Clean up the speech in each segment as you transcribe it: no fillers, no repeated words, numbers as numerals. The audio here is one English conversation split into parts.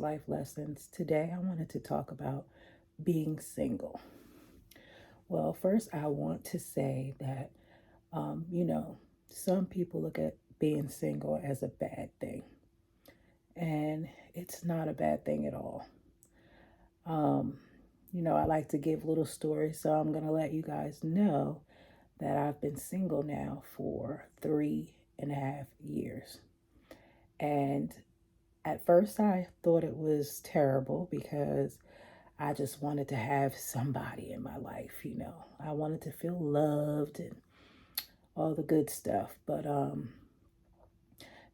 Life Lessons. Today I wanted to talk about being single. Well, first, I want to say that, you know, some people look at being single as a bad thing, and it's not a bad thing at all. Um, I like to give little stories, so I'm going to let you guys know that I've been single now for 3.5 years. And at first, I thought it was terrible because I just wanted to have somebody in my life. I wanted to feel loved and all the good stuff. But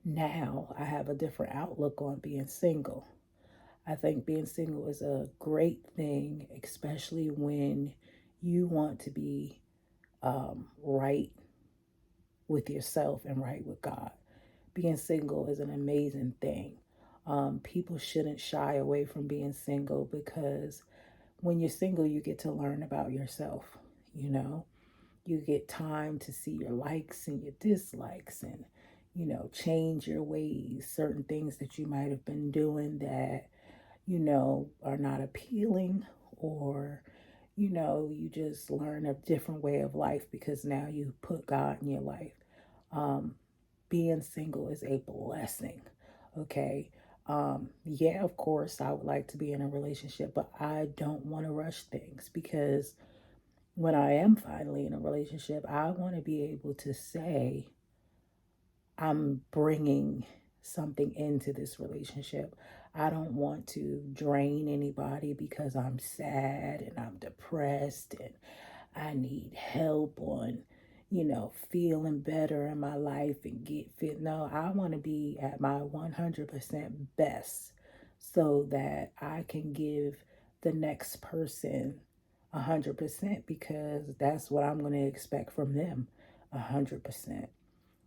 now I have a different outlook on being single. I think being single is a great thing, especially when you want to be right with yourself and right with God. Being single is an amazing thing. People shouldn't shy away from being single because when you're single, you get to learn about yourself. You know, you get time to see your likes and your dislikes and, change your ways, certain things that you might have been doing that, are not appealing, or, you just learn a different way of life because now you put God in your life. Um, Being single is a blessing. Okay. Yeah, of course, I would like to be in a relationship, but I don't want to rush things because when I am finally in a relationship, I want to be able to say, I'm bringing something into this relationship. I don't want to drain anybody because I'm sad and I'm depressed and I need help on, feeling better in my life and get fit. No, I want to be at my 100% best so that I can give the next person 100% because that's what I'm going to expect from them 100%.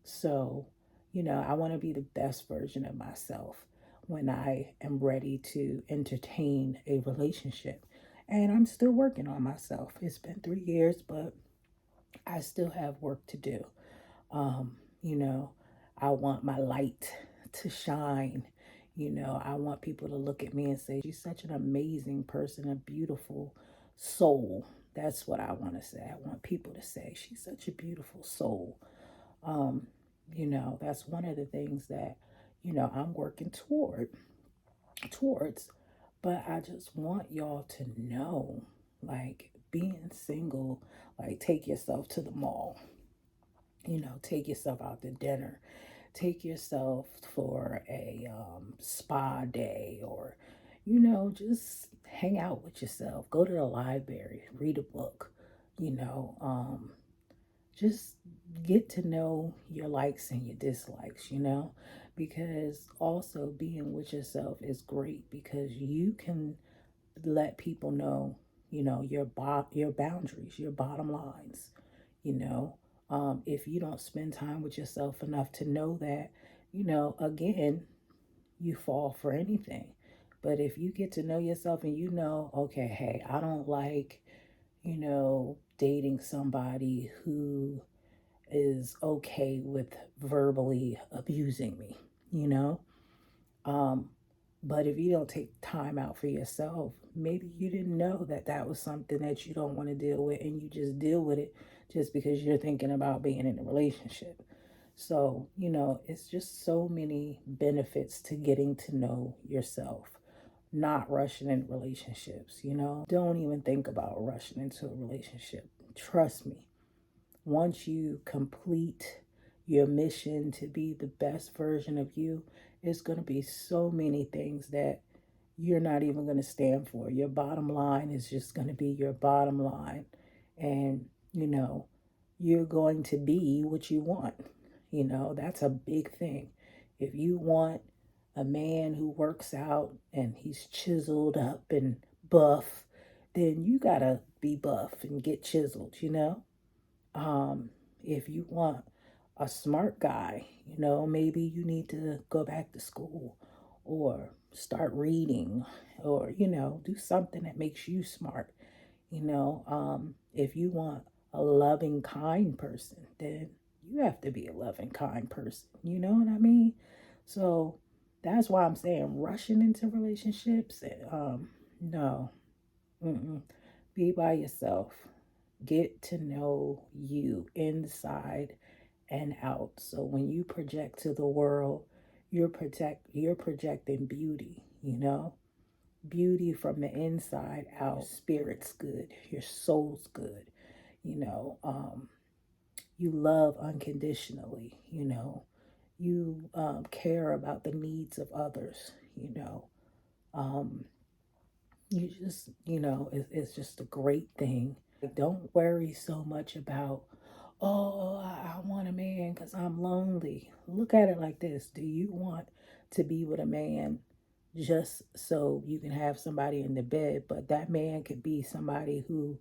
So, I want to be the best version of myself when I am ready to entertain a relationship. And I'm still working on myself. It's been 3 years, but I still have work to do. Um, you know, I want my light to shine. I want people to look at me and say, she's such an amazing person, a beautiful soul. That's what I want to say. I want people to say, she's such a beautiful soul. Um, that's one of the things that, I'm working towards. But I just want y'all to know, like, being single, like, take yourself to the mall, take yourself out to dinner, take yourself for a spa day, or, just hang out with yourself, go to the library, read a book, you know, just get to know your likes and your dislikes, because also being with yourself is great because you can let people know, your boundaries, your bottom lines, you know. If you don't spend time with yourself enough to know that, again, you fall for anything. But if you get to know yourself and okay, hey, I don't like, dating somebody who is okay with verbally abusing me, you know? Um, but if you don't take time out for yourself, maybe you didn't know that that was something that you don't want to deal with and you just deal with it just because you're thinking about being in a relationship. So, it's just so many benefits to getting to know yourself, not rushing in relationships, Don't even think about rushing into a relationship. Trust me, once you complete your mission to be the best version of you, it's going to be so many things that you're not even going to stand for. Your bottom line is just going to be your bottom line. And, you're going to be what you want. That's a big thing. If you want a man who works out and he's chiseled up and buff, then you got to be buff and get chiseled. If you want a smart guy, maybe you need to go back to school or start reading or, do something that makes you smart. If you want a loving, kind person, then you have to be a loving, kind person. You know what I mean? So That's why I'm saying rushing into relationships. No. Mm-mm. Be by yourself. Get to know you inside and out. So when you project to the world, you're projecting beauty, beauty from the inside out. Your spirit's good, your soul's good, you know. You love unconditionally, you care about the needs of others, um, you just, it's just a great thing. Like, don't worry so much about, oh, I want a man because I'm lonely. Look at it like this. Do you want to be with a man just so you can have somebody in the bed? But that man could be somebody who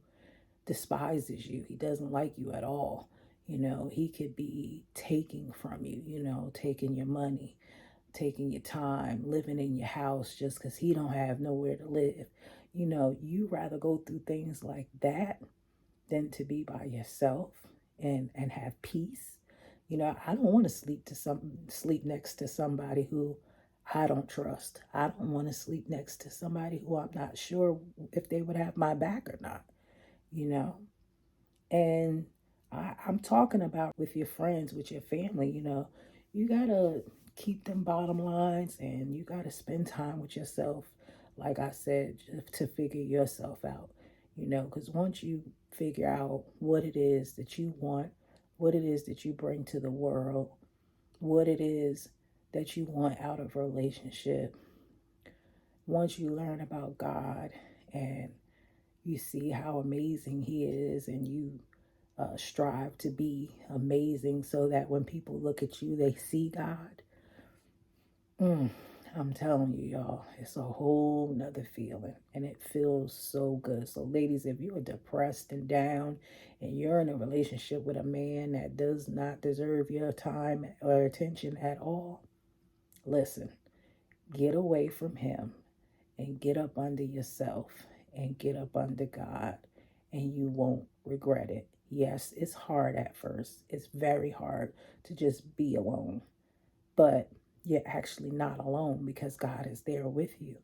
despises you. He doesn't like you at all. He could be taking from you, taking your money, taking your time, living in your house just because he don't have nowhere to live. You rather go through things like that than to be by yourself and have peace. I don't want to sleep next to somebody who I don't trust. I don't want to sleep next to somebody who I'm not sure if they would have my back or not, you know. And I'm talking about with your friends, with your family, you gotta keep them bottom lines and you gotta spend time with yourself, like I said, to figure yourself out, because once you figure out what it is that you want, what it is that you bring to the world, what it is that you want out of a relationship, once you learn about God and you see how amazing He is and you strive to be amazing so that when people look at you, they see God. I'm telling you, y'all, it's a whole nother feeling and it feels so good. So, ladies, if you're depressed and down and you're in a relationship with a man that does not deserve your time or attention at all, listen, get away from him and get up under yourself and get up under God, and you won't regret it. Yes, it's hard at first. It's very hard to just be alone, but you're actually not alone because God is there with you.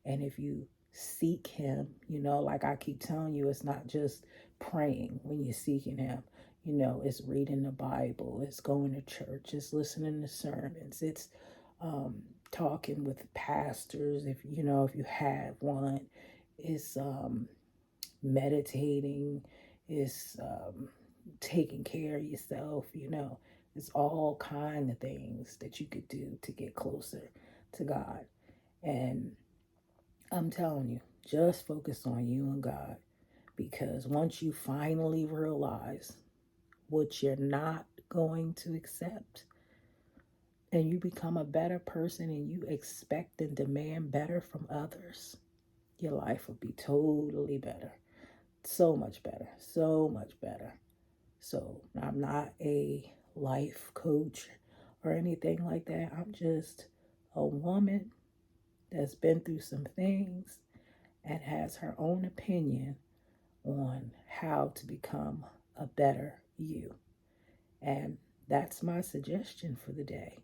And if you seek Him, like I keep telling you, it's not just praying when you're seeking Him. It's reading the Bible, it's going to church, it's listening to sermons, it's talking with pastors if you have one, it's meditating, it's taking care of yourself. It's all kind of things that you could do to get closer to God. And I'm telling you, just focus on you and God, because once you finally realize what you're not going to accept, and you become a better person and you expect and demand better from others, your life will be totally better. So much better. So much better. So I'm not a life coach or anything like that. I'm just a woman that's been through some things and has her own opinion on how to become a better you. And that's my suggestion for the day.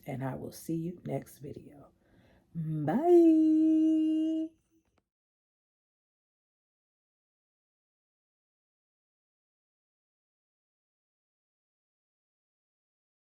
And I will see you next video. Bye.